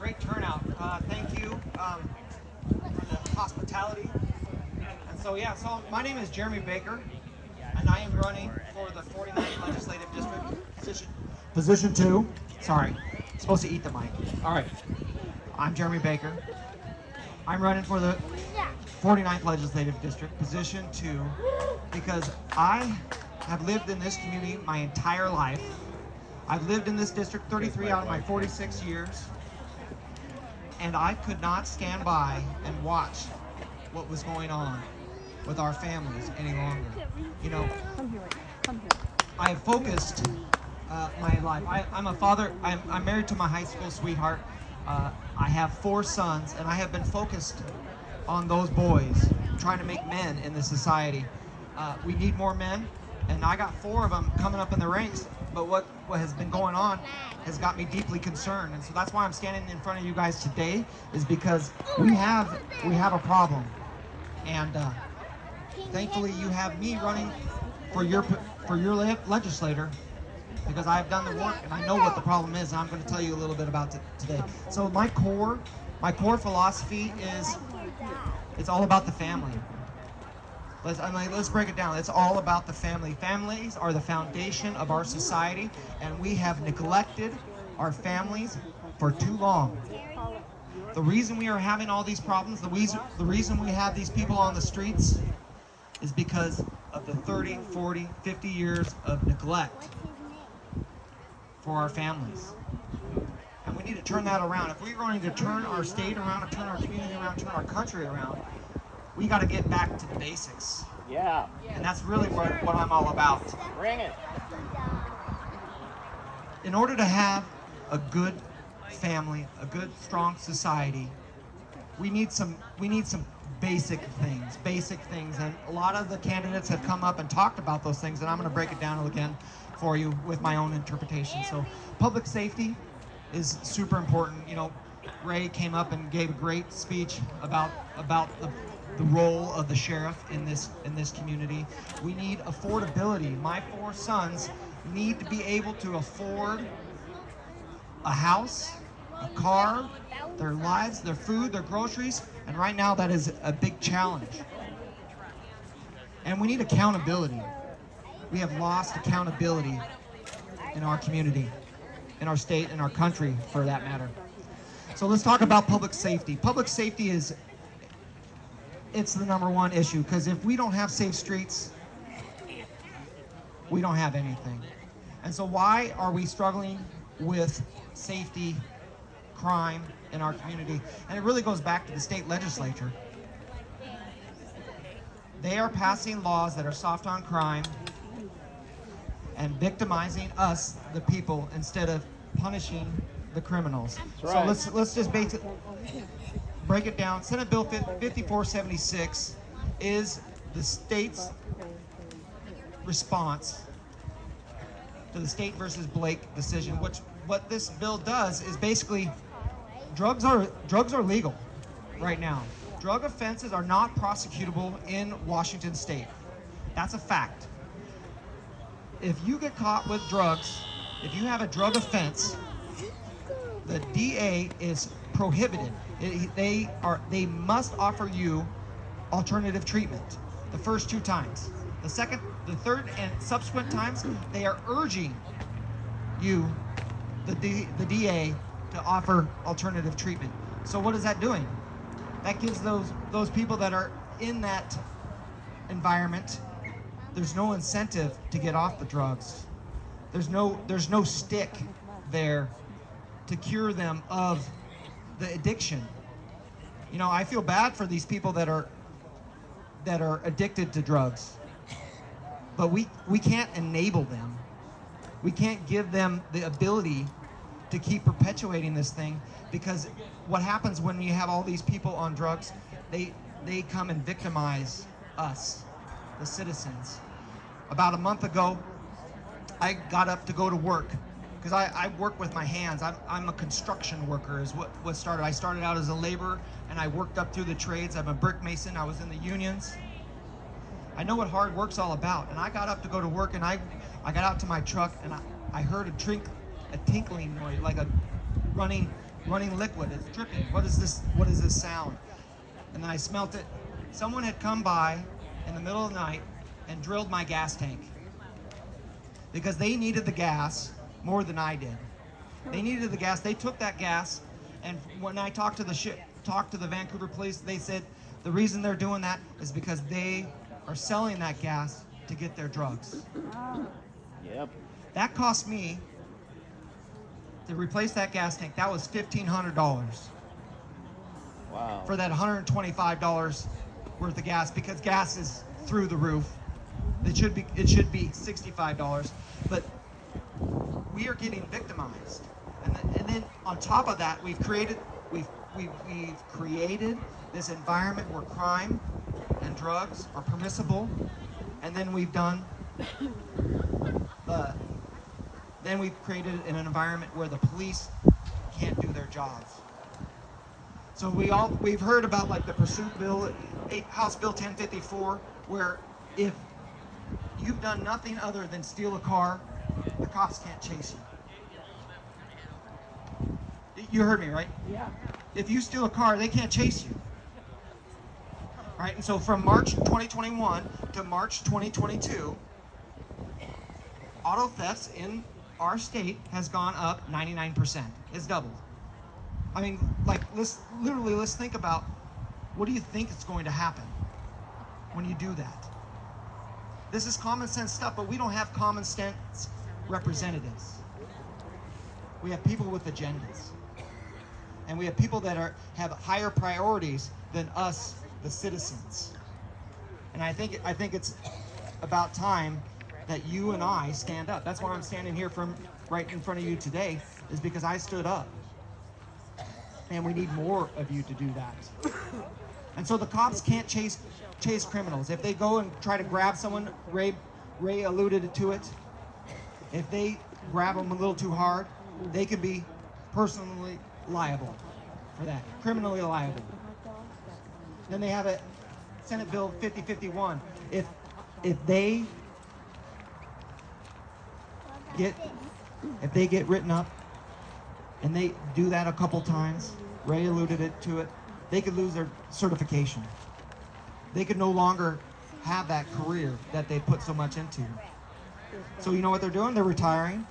Great turnout. Thank you for the hospitality. And so, yeah, so my name is Jeremy Baker, and I am running for the 49th Legislative District, position 2. Sorry, I'm supposed to eat the mic. All right, I'm Jeremy Baker. I'm running for the 49th Legislative District, position 2, because I have lived in this community my entire life. I've lived in this district 33 out of my 46 years, and I could not stand by and watch what was going on with our families any longer. You know, I have focused my life. I'm a father. I'm married to my high school sweetheart. I have 4 sons, and I have been focused on those boys, trying to make men in this society. We need more men, and I got 4 of them coming up in the ranks. But what has been going on has got me deeply concerned, and so that's why I'm standing in front of you guys today, is because we have a problem, and thankfully you have me running for your legislator, because I've done the work and I know what the problem is, and I'm going to tell you a little bit about it today. So my core philosophy is it's all about the family. Let's break it down. It's all about the family. Families are the foundation of our society, and we have neglected our families for too long. The reason we are having all these problems, the reason we have these people on the streets, is because of the 30, 40, 50 years of neglect for our families. And we need to turn that around. If we're going to turn our state around, turn our community around, turn our country around, we got to get back to the basics. Yeah. And that's really what I'm all about. Bring it. In order to have a good family, a good, strong society, we need some basic things. And a lot of the candidates have come up and talked about those things, and I'm going to break it down again for you with my own interpretation. So public safety is super important. You know, Ray came up and gave a great speech about the role of the sheriff in this community. We need affordability. My 4 sons need to be able to afford a house, a car, their lives, their food, their groceries, and right now that is a big challenge. And we need accountability. We have lost accountability in our community, in our state, in our country, for that matter. So let's talk about public safety. Public safety it's the #1 issue, because if we don't have safe streets, we don't have anything. And so why are we struggling with safety, crime in our community? And it really goes back to the state legislature. They are passing laws that are soft on crime and victimizing us, the people, instead of punishing the criminals. That's right. So let's just break it down. Senate Bill 5476 is the state's response to the State versus Blake decision. What this bill does is basically, drugs are legal right now. Drug offenses are not prosecutable in Washington State. That's a fact. If you get caught with drugs, if you have a drug offense, the DA is prohibited. They must offer you alternative treatment the first 2 times. The second, the third, and subsequent times, they are urging you, the DA, to offer alternative treatment. So what is that doing? That gives those people that are in that environment, there's no incentive to get off the drugs. There's no stick there to cure them of the addiction. You know, I feel bad for these people that are addicted to drugs, but we can't enable them. We can't give them the ability to keep perpetuating this thing, because what happens when you have all these people on drugs, they come and victimize us, the citizens. About a month ago, I got up to go to work, because I work with my hands. I'm a construction worker is what started. I started out as a laborer, and I worked up through the trades. I'm a brick mason. I was in the unions. I know what hard work's all about. And I got up to go to work, and I got out to my truck, and I heard a tinkling noise, like a running running liquid. It's dripping. What is this? What is this sound? And then I smelt it. Someone had come by in the middle of the night and drilled my gas tank because they needed the gas more than I did. They needed the gas. They took that gas, and when I talked to the Vancouver police, they said the reason they're doing that is because they are selling that gas to get their drugs. Yep. That cost me to replace that gas tank. That was $1,500 Wow. for that $125 worth of gas, because gas is through the roof. It should be $65, but we are getting victimized. And then on top of that, we've created this environment where crime and drugs are permissible, and then we've created an environment where the police can't do their jobs. So we've heard about like the pursuit bill, House Bill 1054, where if you've done nothing other than steal a car, the cops can't chase you. You heard me, right? Yeah. If you steal a car, they can't chase you. Right? And so from March 2021 to March 2022, auto thefts in our state has gone up 99%. It's doubled. I mean, like, let's think about, what do you think is going to happen when you do that? This is common sense stuff, but we don't have common sense representatives. We have people with agendas. And we have people that have higher priorities than us, the citizens. And I think it's about time that you and I stand up. That's why I'm standing here right in front of you today, is because I stood up. And we need more of you to do that. And so the cops can't chase criminals. If they go and try to grab someone, Ray alluded to it, if they grab them a little too hard, they could be personally liable for that, criminally liable. Then they have a Senate Bill 5051. If they get written up, and they do that a couple times, Ray alluded to it, they could lose their certification. They could no longer have that career that they put so much into. So you know what they're doing? They're retiring.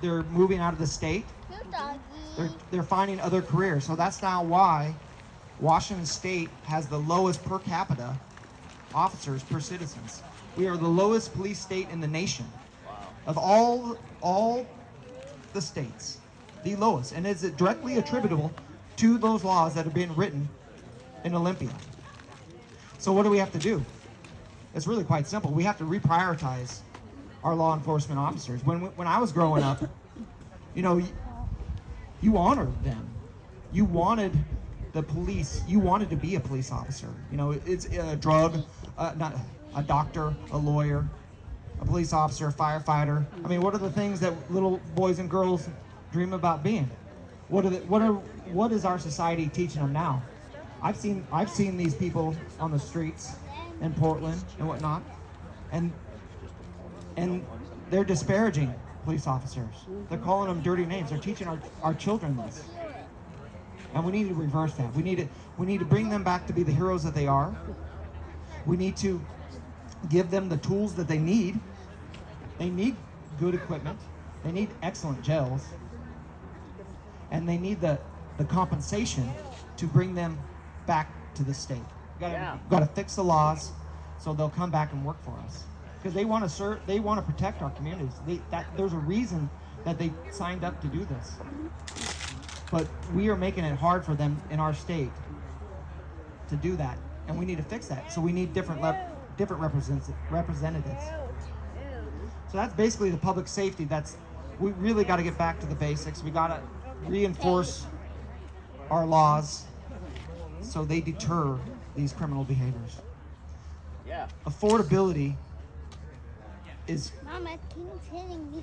They're moving out of the state. They're finding other careers. So that's now why Washington State has the lowest per capita officers per citizens. We are the lowest police state in the nation. Of all the states, the lowest. And it's directly attributable to those laws that have been written in Olympia. So what do we have to do? It's really quite simple. We have to reprioritize our law enforcement officers. When I was growing up, you honored them. You wanted the police. You wanted to be a police officer. It's a not a doctor, a lawyer, a police officer, a firefighter. I mean, what are the things that little boys and girls dream about being? What is our society teaching them now? I've seen these people on the streets in Portland and whatnot, and they're disparaging police officers. They're calling them dirty names. They're teaching our children this, and we need to reverse that. We need to bring them back to be the heroes that they are. We need to give them the tools that they need. They need good equipment. They need excellent jails, and they need the compensation to bring them back to the state. Got to fix the laws so they'll come back and work for us, because they want to serve. They want to protect our communities. There's a reason that they signed up to do this, but we are making it hard for them in our state to do that, and we need to fix that. So we need different representatives. So that's basically the public safety. We really got to get back to the basics. We got to reinforce our laws so they deter these criminal behaviors. Yeah. Affordability is Mama,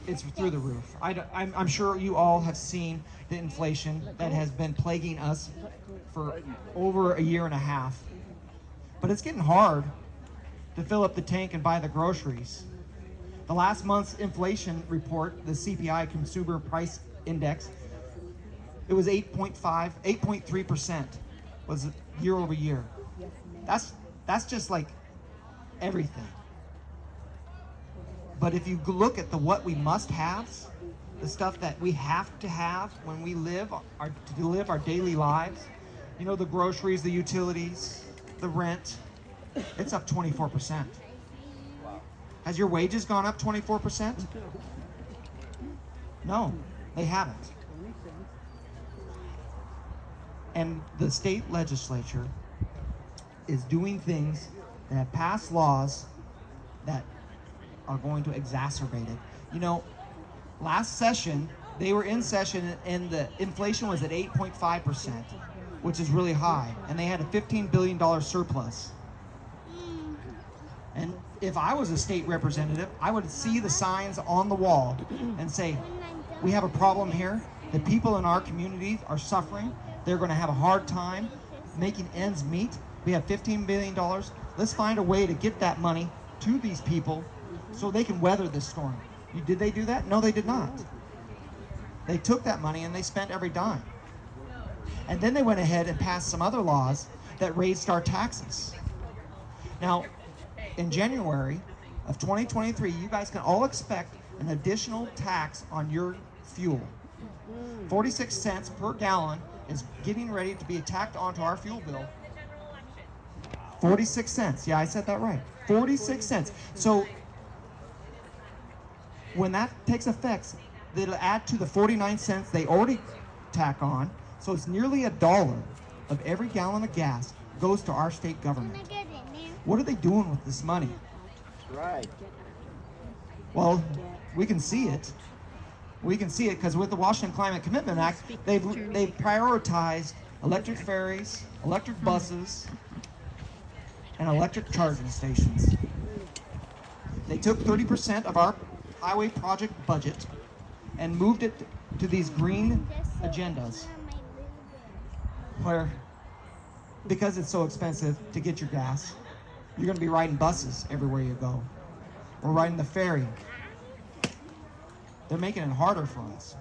it's through the roof. I'm sure you all have seen the inflation that has been plaguing us for over a year and a half. But it's getting hard to fill up the tank and buy the groceries. The last month's inflation report, the CPI, Consumer Price Index, it was 8.3% was year over year. That's just like everything. But if you look at the what we must haves, the stuff that we have to have when we to live our daily lives, you know, the groceries, the utilities, the rent, it's up 24%. Has your wages gone up 24%? No, they haven't. And the state legislature is doing things that have passed laws that are going to exacerbate it. You know, last session, they were in session and the inflation was at 8.5%, which is really high. And they had a $15 billion surplus. And if I was a state representative, I would see the signs on the wall and say, we have a problem here. The people in our communities are suffering. They're going to have a hard time making ends meet. We have $15 billion. Let's find a way to get that money to these people so they can weather this storm. Did they do that? No, they did not. They took that money and they spent every dime. And then they went ahead and passed some other laws that raised our taxes. Now, in January of 2023, you guys can all expect an additional tax on your fuel. 46 cents per gallon is getting ready to be tacked onto our fuel bill. 46 cents. Yeah, I said that right. 46 cents. So when that takes effect, it'll add to the 49 cents they already tack on. So it's nearly $1 of every gallon of gas goes to our state government. What are they doing with this money? Right. Well, we can see it. We can see it because with the Washington Climate Commitment Act, they've prioritized electric ferries, electric buses, and electric charging stations. They took 30% of our highway project budget and moved it to these green agendas where, because it's so expensive to get your gas, you're going to be riding buses everywhere you go, or riding the ferry. They're making it harder for us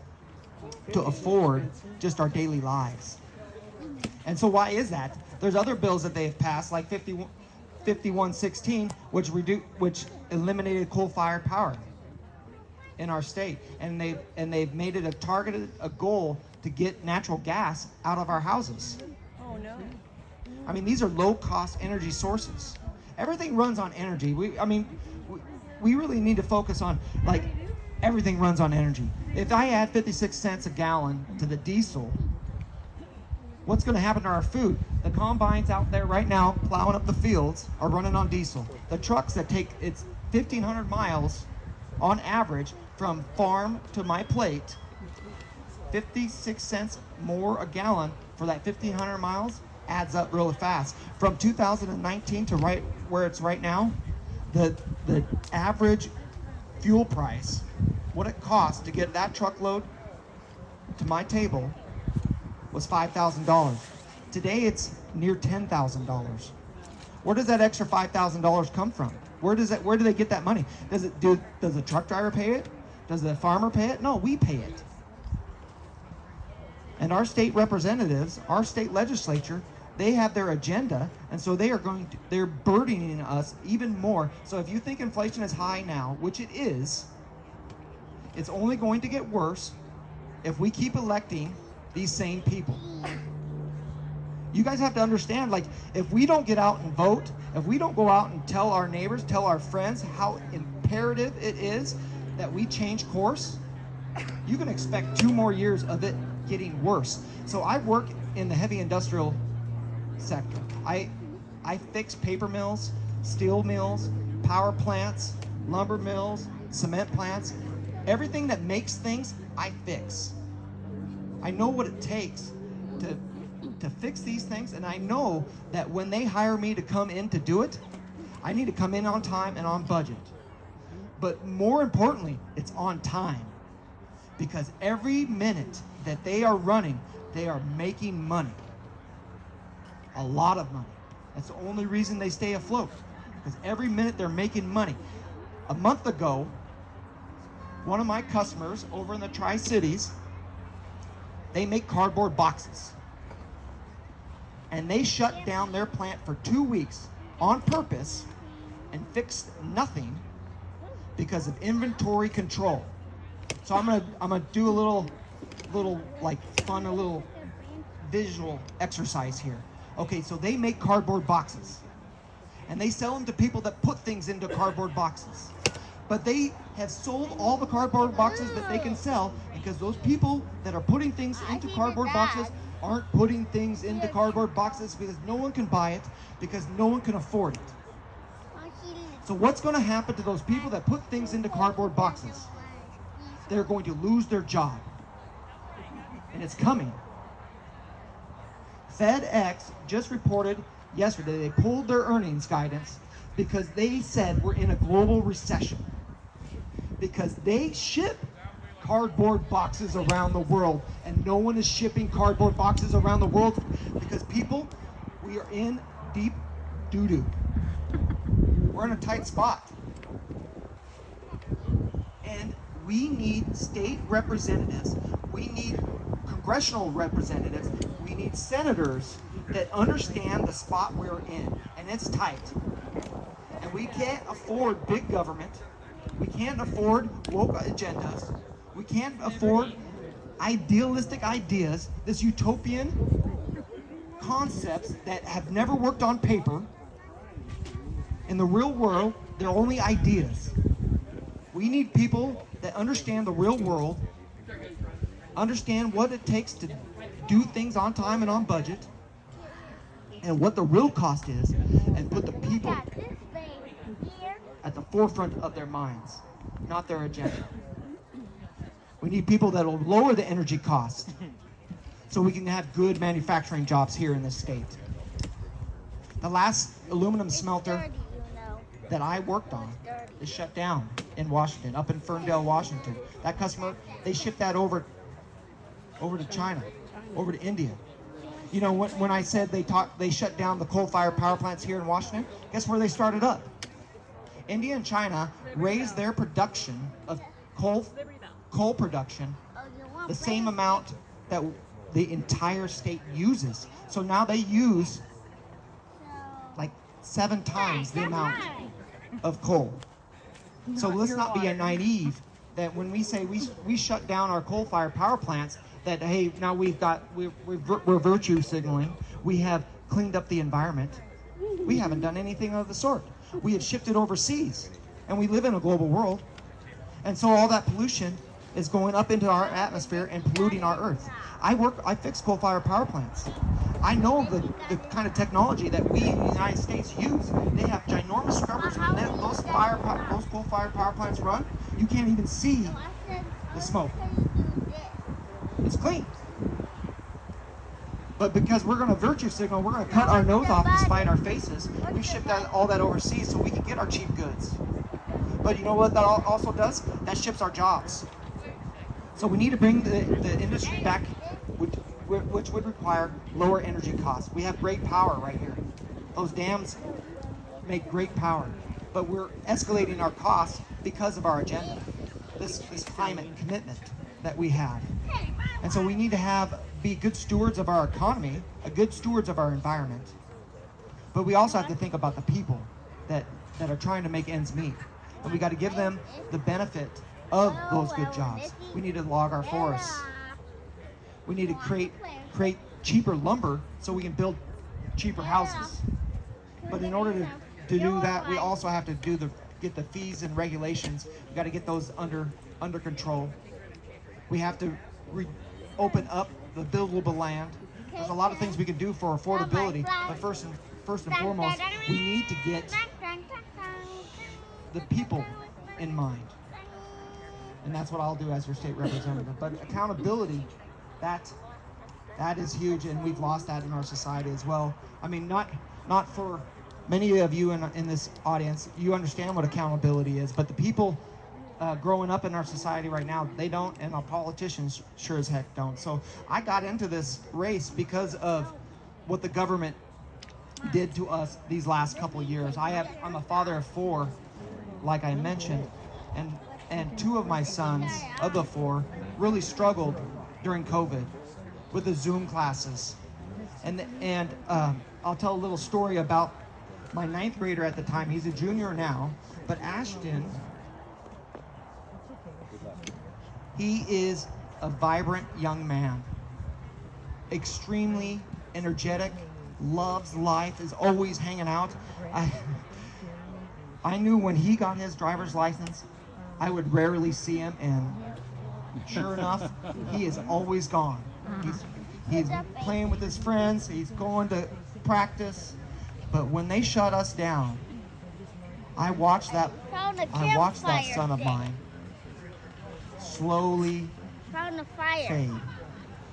to afford just our daily lives. And so why is that? There's other bills that they've passed, like 5116, which eliminated coal-fired power in our state, and they've made it a goal to get natural gas out of our houses. Oh no. I mean, these are low-cost energy sources. Everything runs on energy. We really need to focus on, like, everything runs on energy. If I add 56 cents a gallon to the diesel, what's going to happen to our food? The combines out there right now plowing up the fields are running on diesel. The trucks that take, it's 1,500 miles on average from farm to my plate, 56 cents more a gallon for that 1,500 miles adds up really fast. From 2019 to right where it's right now, the average fuel price, what it cost to get that truckload to my table, was $5,000. Today it's near $10,000. Where does that extra $5,000 come from? Where do they get that money? Does the truck driver pay it? Does the farmer pay it? No, we pay it. And our state representatives, our state legislature, they have their agenda, and so they're burdening us even more. So if you think inflation is high now, which it is, it's only going to get worse if we keep electing these same people. You guys have to understand, like, if we don't get out and vote, if we don't go out and tell our neighbors, tell our friends how imperative it is that we change course, you can expect 2 more years of it getting worse. So I work in the heavy industrial sector. I fix paper mills, steel mills, power plants, lumber mills, cement plants. Everything that makes things, I fix. I know what it takes to fix these things, and I know that when they hire me to come in to do it, I need to come in on time and on budget. But more importantly, it's on time. Because every minute that they are running, they are making money. A lot of money. That's the only reason they stay afloat. Because every minute they're making money. A month ago, one of my customers over in the Tri-Cities, They make cardboard boxes. And they shut down their plant for 2 weeks on purpose and fixed nothing because of inventory control. So I'm gonna do a little like fun, a little visual exercise here. Okay, so they make cardboard boxes and they sell them to people that put things into cardboard boxes. But they have sold all the cardboard boxes that they can sell because those people that are putting things into cardboard boxes aren't putting things into cardboard boxes because no one can buy it, because no one can afford it. So what's going to happen to those people that put things into cardboard boxes? They're going to lose their job. And it's coming. FedEx just reported yesterday they pulled their earnings guidance because they said we're in a global recession. Because they ship cardboard boxes around the world, and no one is shipping cardboard boxes around the world because people, we are in deep doo-doo. We're in a tight spot. And we need state representatives. We need congressional representatives. We need senators that understand the spot we're in, and it's tight. And we can't afford big government. We can't afford woke agendas. We can't afford idealistic ideas, this utopian concepts that have never worked on paper. In the real world, they're only ideas. We need people that understand the real world, understand what it takes to do things on time and on budget, and what the real cost is, and put the people at the forefront of their minds, not their agenda. We need people that will lower the energy cost so we can have good manufacturing jobs here in this state. The last aluminum smelter that I worked on is shut down in Washington, up in Ferndale, Washington. That customer, they shipped that over to China, over to India. You know, when I said they shut down the coal-fired power plants here in Washington, guess where they started up? India and China raised their production of coal production the same amount that the entire state uses. So now they use like 7 times the amount of coal. So let's not be naive that when we say we shut down our coal-fired power plants, that hey, now we're virtue signaling, we have cleaned up the environment. We haven't done anything of the sort. We have shifted overseas, and we live in a global world, and so all that pollution is going up into our atmosphere and polluting our earth. I fix coal-fired power plants. I know the kind of technology that we in the United States use. They have ginormous scrubbers. When those coal-fired power plants run, you can't even see the smoke. It's clean. But because we're going to virtue signal, we're going to cut our nose off to spite our faces, we ship all that overseas so we can get our cheap goods. But you know what that also does? That ships our jobs. So we need to bring the industry back, which would require lower energy costs. We have great power right here. Those dams make great power. But we're escalating our costs because of our agenda, this climate commitment that we have. And so we need to be good stewards of our economy, good stewards of our environment. But we also have to think about the people that are trying to make ends meet. And we got to give them the benefit of those good jobs. We need to log our forests. We need to create cheaper lumber so we can build cheaper houses. But in order to do that, we also have to get the fees and regulations. We got to get those under control. We have to open up the buildable land. There's a lot of things we can do for affordability, but first and foremost, we need to get the people in mind. And that's what I'll do as your state representative. But accountability, that is huge, and we've lost that in our society as well. I mean, not for many of you in this audience, you understand what accountability is, but the people growing up in our society right now, they don't, and our politicians sure as heck don't. So I got into this race because of what the government did to us these last couple of years. I'm a father of 4, like I mentioned, and 2 of my sons, of the 4, really struggled during COVID. with the Zoom classes. And I'll tell a little story about my 9th grader at the time. He's a junior now, but Ashton, he is a vibrant young man, extremely energetic, loves life, is always hanging out. I knew when he got his driver's license, I would rarely see him, and sure enough, he is always gone. He's playing with his friends, he's going to practice, but when they shut us down, I watched that son of mine slowly fade.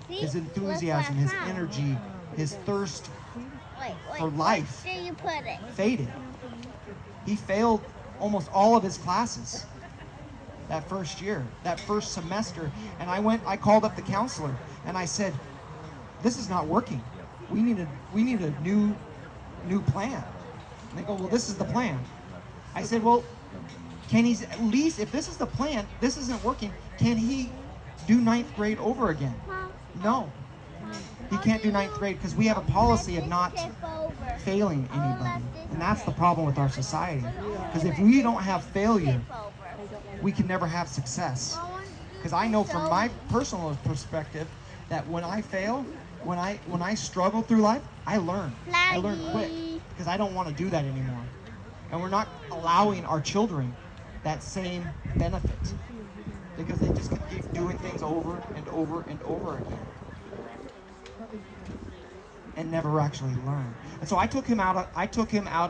His enthusiasm, his energy, his thirst for life faded. He failed almost all of his classes that first year, that first semester, and I called up the counselor and I said, this is not working. We need a new plan. And they go, well, this is the plan. I said, well, can he at least, if this is the plan, this isn't working, can he do 9th grade over again? No. He can't do 9th grade because we have a policy of not failing anybody. And that's the problem with our society. Because if we don't have failure, we can never have success. Because I know from my personal perspective that when I fail, when I struggle through life, I learn. I learn quick because I don't want to do that anymore. And we're not allowing our children that same benefit because they just keep doing things over and over and over again and never actually learn. And so I took him out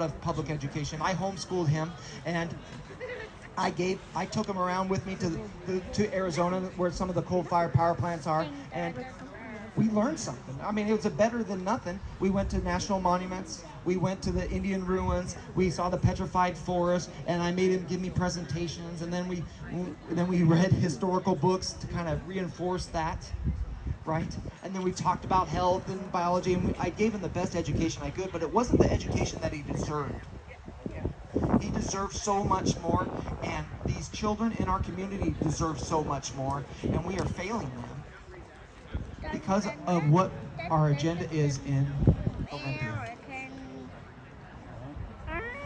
of public education. I homeschooled him, and I took him around with me to Arizona, where some of the coal-fired power plants are, and we learned something. I mean, it was better than nothing. We went to national monuments. We went to the Indian ruins. We saw the petrified forest, and I made him give me presentations. And then we read historical books to kind of reinforce that, right? And then we talked about health and biology, and I gave him the best education I could, but it wasn't the education that he deserved. He deserves so much more, and these children in our community deserve so much more, and we are failing them because of what our agenda is in Olympia.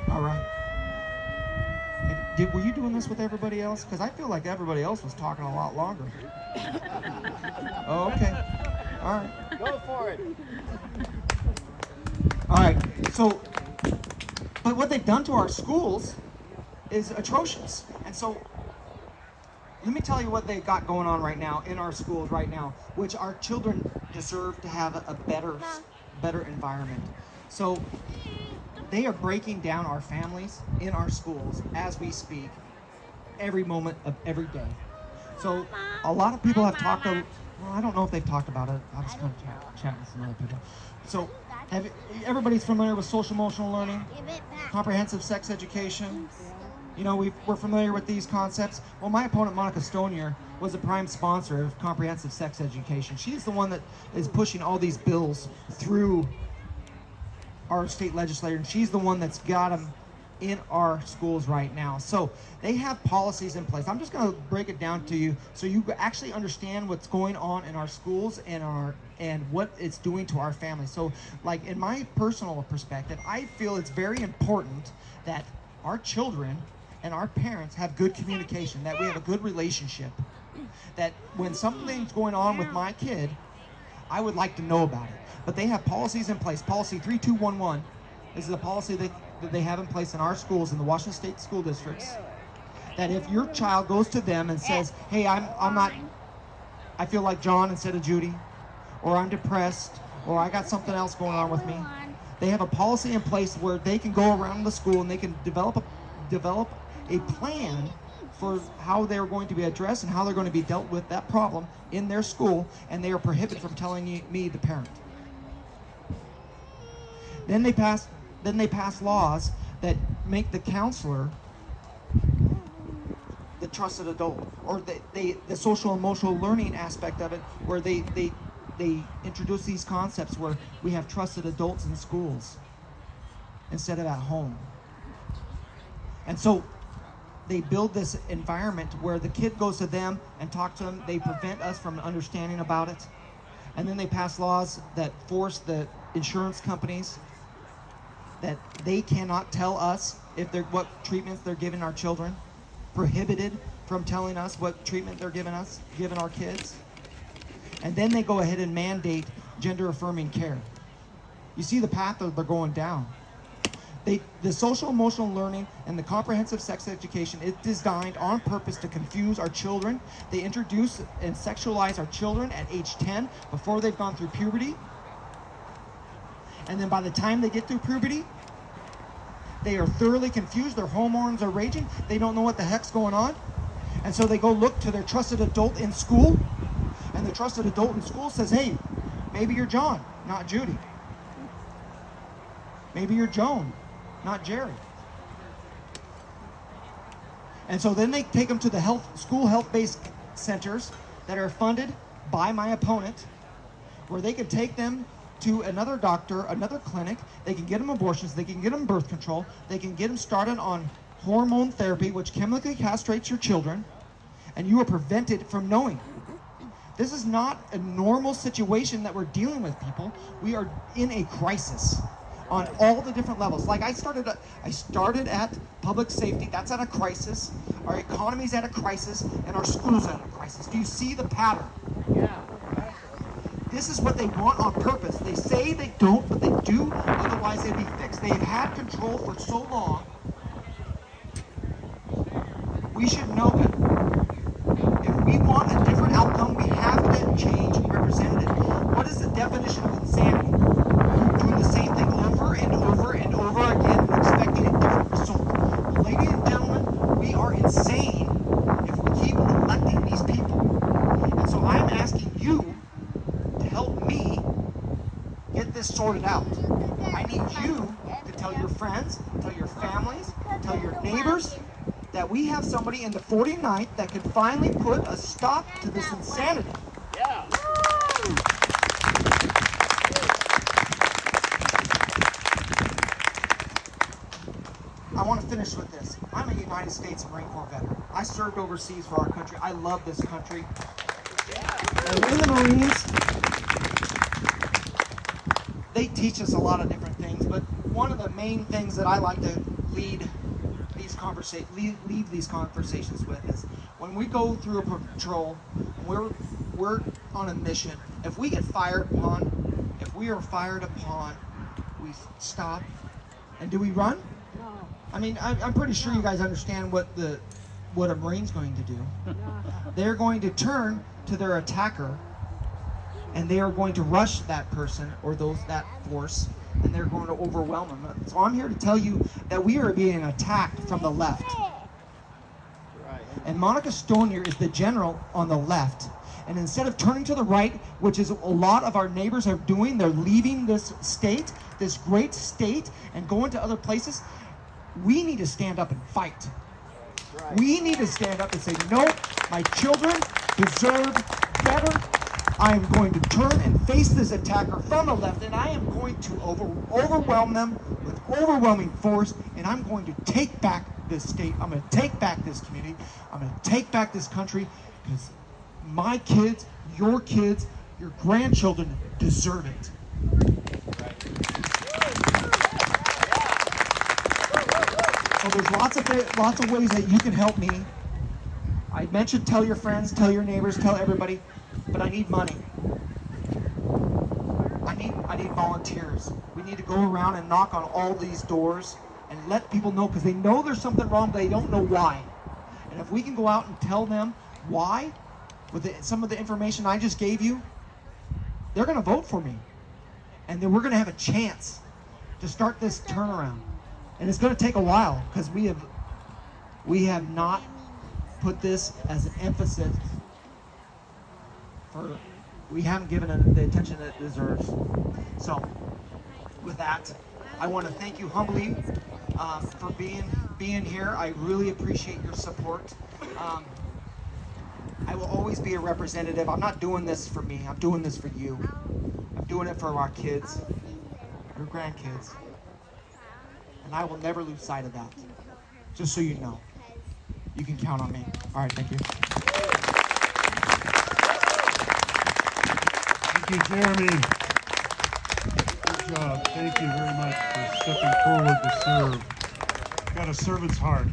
All right. Were you doing this with everybody else? Because I feel like everybody else was talking a lot longer. Oh, okay. All right. Go for it. All right. So, but what they've done to our schools is atrocious. And so, let me tell you what they've got going on right now in our schools right now, which our children deserve to have a better environment. So, they are breaking down our families in our schools as we speak, every moment of every day. So a lot of people have talked, well, I don't know if they've talked about it. I was kind of chatting with some other people. So everybody's familiar with social emotional learning, comprehensive sex education. You know, we're familiar with these concepts. Well, my opponent, Monica Stonier, was a prime sponsor of comprehensive sex education. She's the one that is pushing all these bills through our state legislature, and she's the one that's got them in our schools right now. So they have policies in place. I'm just going to break it down to you so you actually understand what's going on in our schools and what it's doing to our families. So, like, in my personal perspective, I feel it's very important that our children and our parents have good communication, that we have a good relationship, that when something's going on with my kid, I would like to know about it. But they have policies in place. Policy 3211 is the policy that they have in place in our schools, in the Washington State school districts, that if your child goes to them and says, hey, I feel like John instead of Judy, or I'm depressed, or I got something else going on with me, they have a policy in place where they can go around the school and they can develop a plan for how they're going to be addressed and how they're going to be dealt with that problem in their school, and they are prohibited from telling me, the parent. Then they pass laws that make the counselor the trusted adult, or the social emotional learning aspect of it, where they introduce these concepts where we have trusted adults in schools instead of at home. And so they build this environment where the kid goes to them and talk to them. They prevent us from understanding about it. And then they pass laws that force the insurance companies that they cannot tell us what treatments they're giving our children, prohibited from telling us what treatment they're giving our kids. And then they go ahead and mandate gender affirming care. You see the path that they're going down. The social emotional learning and the comprehensive sex education is designed on purpose to confuse our children. They introduce and sexualize our children at age 10 before they've gone through puberty. And then by the time they get through puberty, they are thoroughly confused. Their hormones are raging. They don't know what the heck's going on. And so they go look to their trusted adult in school. And the trusted adult in school says, hey, maybe you're John, not Judy. Maybe you're Joan, not Jerry. And so then they take them to the school health-based centers that are funded by my opponent, where they can take them to another doctor, another clinic. They can get them abortions, they can get them birth control, they can get them started on hormone therapy, which chemically castrates your children, and you are prevented from knowing. This is not a normal situation that we're dealing with, people. We are in a crisis on all the different levels. Like I started at public safety. That's at a crisis. Our economy's at a crisis, and our schools at a crisis. Do you see the pattern? Yeah. This is what they want on purpose. They say they don't, but they do. Otherwise, they'd be fixed. They've had control for so long. We should know that if we want a different outcome, we have to change representative. What is the definition of insanity? Doing the same thing over and over and over again and expecting a different result. Well, ladies and gentlemen, we are insane if we keep electing these people. And so I'm asking you to help me get this sorted out. I need you to tell your friends, tell your families, tell your neighbors that we have somebody in the 49th that can finally put a stop to this insanity. Yeah. I want to finish with this. I'm a United States Marine Corps veteran. I served overseas for our country. I love this country. And in the Marines, they teach us a lot of different things, but one of the main things that I like to leave these conversations with is when we go through a patrol, we're on a mission. If we get fired upon, we stop. And do we run? No. I mean, I'm pretty sure you guys understand what a Marine's going to do. They're going to turn to their attacker, and they are going to rush that person or that force, and they're going to overwhelm them. So I'm here to tell you that we are being attacked from the left. Right. And Monica Stonier is the general on the left. And instead of turning to the right, which is a lot of our neighbors are doing, they're leaving this state, this great state, and going to other places. We need to stand up and fight. Right. We need to stand up and say, no, my children deserve better. I am going to turn and face this attacker from the left, and I am going to overwhelm them with overwhelming force, and I'm going to take back this state. I'm going to take back this community. I'm going to take back this country, because my kids, your grandchildren deserve it. So there's lots of ways that you can help me. I mentioned tell your friends, tell your neighbors, tell everybody, but I need money. I need volunteers. We need to go around and knock on all these doors and let people know, because they know there's something wrong, but they don't know why. And if we can go out and tell them why, with some of the information I just gave you, they're going to vote for me. And then we're going to have a chance to start this turnaround. And it's going to take a while, because we have not put this as an emphasis we haven't given it the attention that it deserves. So with that, I want to thank you humbly for being here. I really appreciate your support. I will always be a representative. I'm not doing this for me. I'm doing this for you. I'm doing it for our kids, your grandkids. And I will never lose sight of that. Just so you know. You can count on me. All right, thank you. you, Jeremy. Good job. Thank you very much for stepping forward to serve. Got a servant's heart.